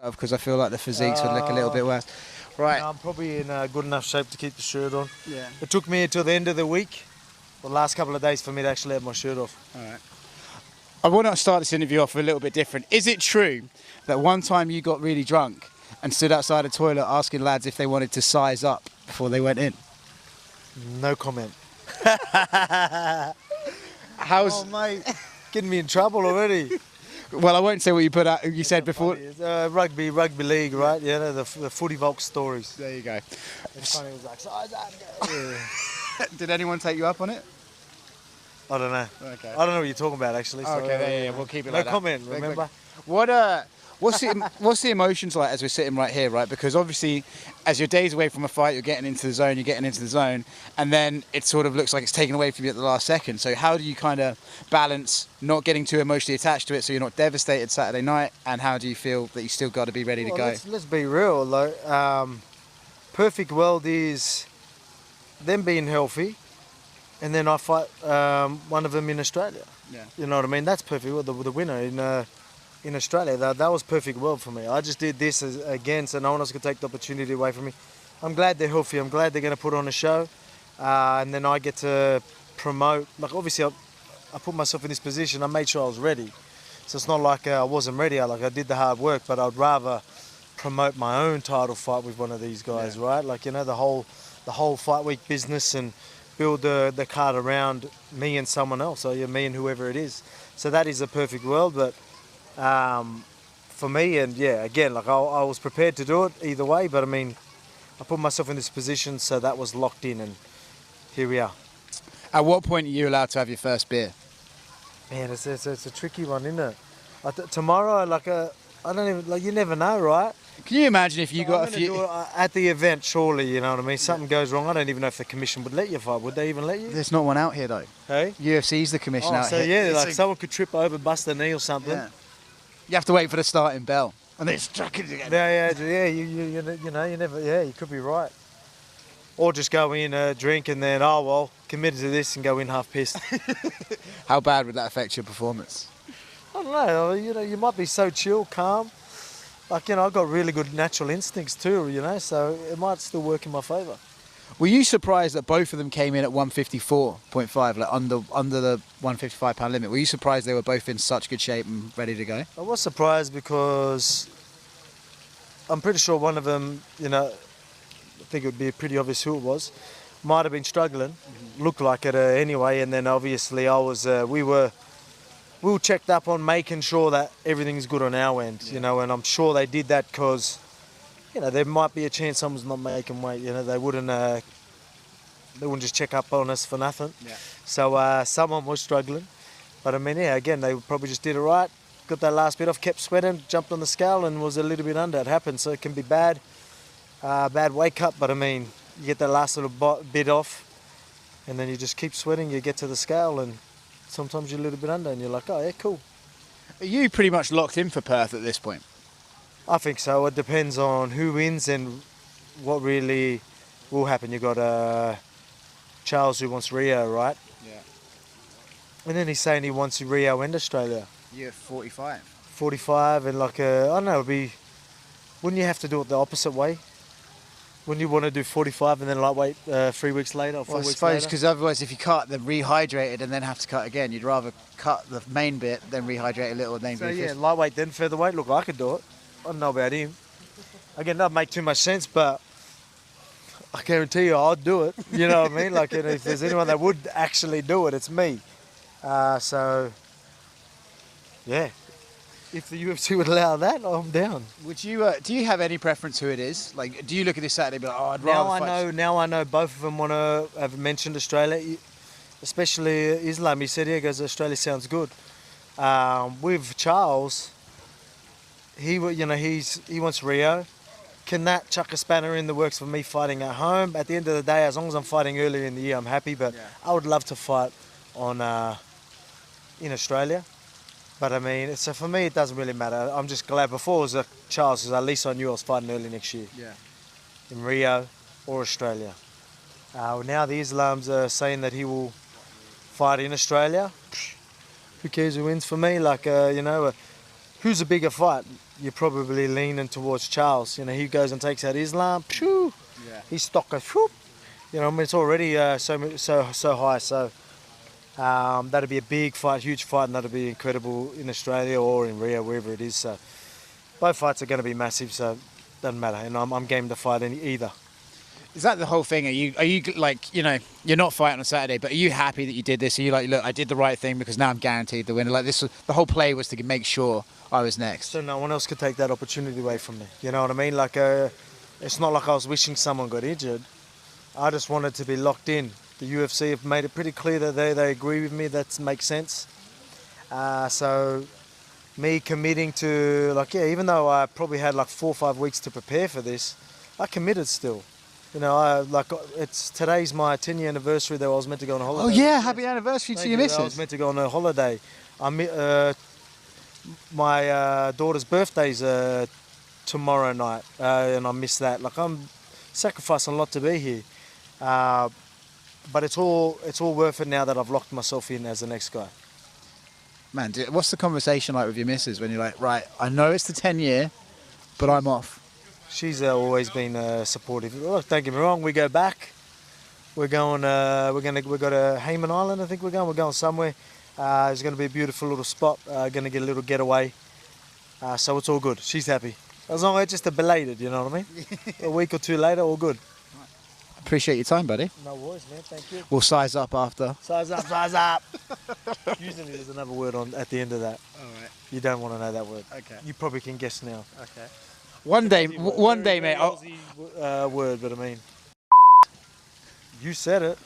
Because I feel like the physiques would look a little bit worse. Right. I'm probably in good enough shape to keep the shirt on. Yeah. It took me until the end of the week, the last couple of days, for me to actually have my shirt off. All right. I want to start this interview off a little bit different. Is it true that one time you got really drunk and stood outside a toilet asking lads if they wanted to size up before they went in? No comment. How's... Oh, mate, getting me in trouble already. Well, I won't say what you put out. You said before. Rugby league, right? Yeah, the footy Volk stories. There you go. It's funny. It was like, size up. Yeah. Did anyone take you up on it? I don't know. Okay. I don't know what you're talking about, actually. So, Okay, yeah, we'll keep it like that. No comment, remember? What's the emotions like as we're sitting right here, right? Because obviously, as you're days away from a fight, you're getting into the zone, and then it sort of looks like it's taken away from you at the last second. So how do you kind of balance not getting too emotionally attached to it so you're not devastated Saturday night, and how do you feel that you still got to be ready to go? Let's be real, though. Perfect world is them being healthy, and then I fight one of them in Australia. Yeah. You know what I mean? That's perfect world. The winner in Australia, that was perfect world for me. I just did this again, so no one else could take the opportunity away from me. I'm glad they're healthy. I'm glad they're going to put on a show, and then I get to promote. Like, obviously, I put myself in this position. I made sure I was ready, so it's not like I wasn't ready. I did the hard work, but I'd rather promote my own title fight with one of these guys, right? Like, you know, the whole fight week business, and build the card around me and someone else, or me and whoever it is. So that is a perfect world, but. For me, and yeah, again, like I was prepared to do it either way, but I mean, I put myself in this position, so that was locked in, and here we are. At what point are you allowed to have your first beer? Man, it's a tricky one, isn't it? Tomorrow, I don't even, you never know, right? Can you imagine if you got a few... Do it at the event, surely, you know what I mean? Something goes wrong, I don't even know if the commission would let you fight. Would they even let you? There's not one out here, though. Hey? UFC's the commission out so here. yeah, like someone could trip over, bust their knee or something. Yeah. You have to wait for the starting bell, and then it's struck it again. Yeah. You know, you never. Yeah, you could be right. Or just go in, drink, and then committed to this, and go in half pissed. How bad would that affect your performance? I don't know. You know, you might be so chill, calm. Like, you know, I've got really good natural instincts too. You know, so it might still work in my favour. Were you surprised that both of them came in at 154.5, like under the 155-pound limit? Were you surprised they were both in such good shape and ready to go? I was surprised because I'm pretty sure one of them, you know, I think it would be pretty obvious who it was, might have been struggling, looked like it anyway. And then obviously we were checked up on making sure that everything's good on our end, you know, and I'm sure they did that because, you know, there might be a chance someone's not making weight. You know, they wouldn't just check up on us for nothing. Yeah. So someone was struggling, but I mean, yeah, again, they probably just did it right. Got that last bit off, kept sweating, jumped on the scale, and was a little bit under. It happens, so it can be bad weight cut. But I mean, you get that last little bit off, and then you just keep sweating. You get to the scale, and sometimes you're a little bit under, and you're like, oh yeah, cool. Are you pretty much locked in for Perth at this point? I think so. It depends on who wins and what really will happen. You've got Charles who wants Rio, right? Yeah. And then he's saying he wants Rio and Australia. You're 45. 45, and like, I don't know, wouldn't you have to do it the opposite way? Wouldn't you want to do 45 and then lightweight 3 weeks later or 4 weeks later? I suppose, because otherwise if you cut, then rehydrated and then have to cut again, you'd rather cut the main bit, then rehydrate a little, and then So yeah, lightweight then featherweight. Look, I could do it. I don't know about him. Again, that doesn't make too much sense, but I guarantee you I'd do it. You know what I mean? Like, you know, if there's anyone that would actually do it, it's me. So, yeah. If the UFC would allow that, I'm down. Would you? Do you have any preference who it is? Like, do you look at this Saturday and be like, oh, I'd rather Now I know both of them want to have mentioned Australia, especially Islam. He said, yeah, goes, Australia sounds good. With Charles, he wants Rio. Can that chuck a spanner in the works for me fighting at home? At the end of the day, as long as I'm fighting earlier in the year, I'm happy. But yeah, I would love to fight in Australia. But I mean, so for me, it doesn't really matter. I'm just glad. Before it was Charles, because at least I knew I was fighting early next year. Yeah. In Rio or Australia. Now the Islam's saying that he will fight in Australia. Who cares who wins for me? Like, who's a bigger fight? you're probably leaning towards Charles. You know, he goes and takes out Islam. Phew, Yeah. his stock goes. Whoop. You know, I mean, it's already so high. So that'd be a big fight, huge fight, and that'd be incredible in Australia or in Rio, wherever it is. So both fights are going to be massive. So doesn't matter, and I'm game to fight either. Is that the whole thing? Are you like, you know, you're not fighting on Saturday, but are you happy that you did this? Are you like, look, I did the right thing because now I'm guaranteed the winner? Like this, the whole play was to make sure I was next. So no one else could take that opportunity away from me. You know what I mean? Like, it's not like I was wishing someone got injured. I just wanted to be locked in. The UFC have made it pretty clear that they agree with me. That makes sense. So me committing to, like, yeah, even though I probably had like 4 or 5 weeks to prepare for this, I committed still. You know, today's my 10-year anniversary that I was meant to go on a holiday. Oh yeah, happy anniversary to your I missus. was meant to go on a holiday. My daughter's birthday's tomorrow night, and I missed that. Like, I'm sacrificing a lot to be here, but it's all worth it now that I've locked myself in as the next guy. Man, what's the conversation like with your missus when you're like, right, I know it's the 10-year, but I'm off? She's always been supportive. Look, don't get me wrong, we go back. We're going. We've got a Hayman Island. I think we're going somewhere. It's going to be a beautiful little spot. Going to get a little getaway. So it's all good. She's happy. As long as it's just a belated, you know what I mean. A week or two later, all good. Appreciate your time, buddy. No worries, man. Thank you. We'll size up after. Size up, size up. Usually there's another word at the end of that. All right. You don't want to know that word. Okay. You probably can guess now. Okay. One day, mate. Aussie word, but I mean, you said it.